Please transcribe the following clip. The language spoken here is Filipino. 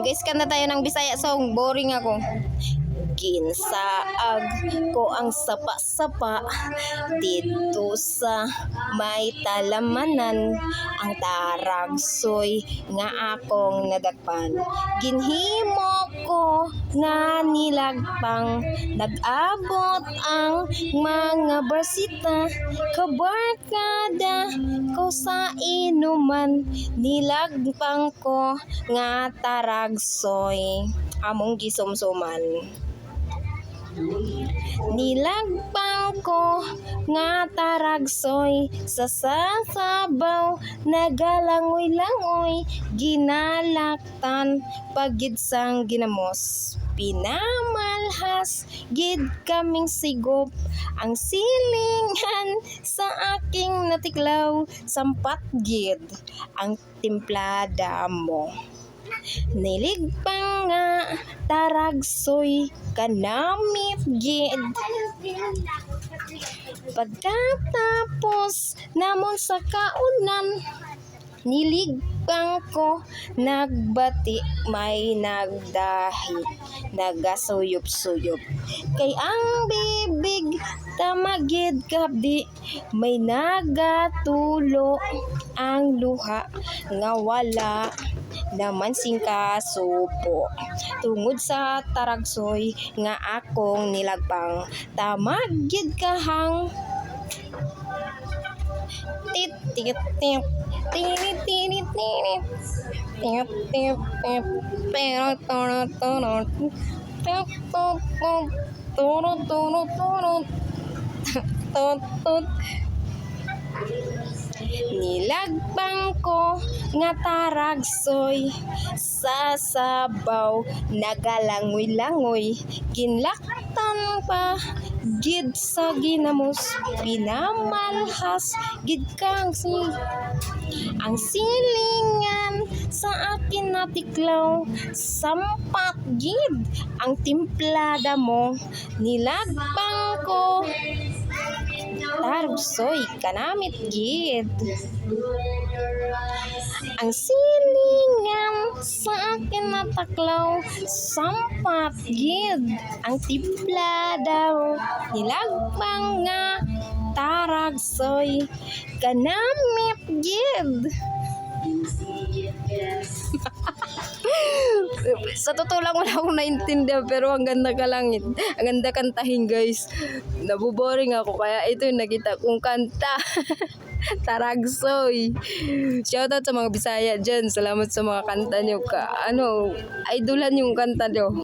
Guys, kanta tayo ng Bisaya song. Boring ako. Ginsaag ko ang sapa-sapa dito sa may talamanan, ang taragsoy nga akong nadagpan. Ginhimo ko nga nilagpang, nag-abot ang mga barsita, kabarkada ko sa inuman, nilagpang ko nga taragsoy among gisumsuman. Nilagpang ko nga taragsoy sa sasabaw, nagalangoy-langoy, ginalaktan pagid sang ginamos. Pinamalhas gid kaming sigop, ang silingan sa aking natiklaw, sampat gid ang timplada mo. Niligpang nga taragsoy kanamit gid. Pagkatapos namon sa kaunan, niligpang ko nagbati, may nagdahi, nagasuyop-suyop. Kay ang bibig tamagid kapdi, may nagatulo ang luha nga wala naman sing kasupo. Tungod sa taragsoy nga akong nilagpang, tamagid kahang tit tit tit tinit tinit tinit tit tit tit pero toro toro tit tot toro toro toro tot tot. Nilagpang ko nga taragsoy sa sabaw, nagalangoy-langoy, ginlaktan pa gid sa ginamos, pinamalhas gid kang ang silingan sa akin natiklaw, sampat gid ang timplada mo. Nilagpang ko taragsoy kanamit gid, ang silingan sa akin nataklaw, sampat gid ang timplada mo. Nilagpang nga taragsoy kanamit gid. Sa totoo lang wala akong naintindihan, pero ang ganda kalangit. Ang ganda kantahin, guys. Nabuboring ako kaya ito yung nakita kong kanta. Taragsoy. Shoutout sa mga Bisaya dyan. Salamat sa mga kanta nyo. Idolhan yung kanta nyo.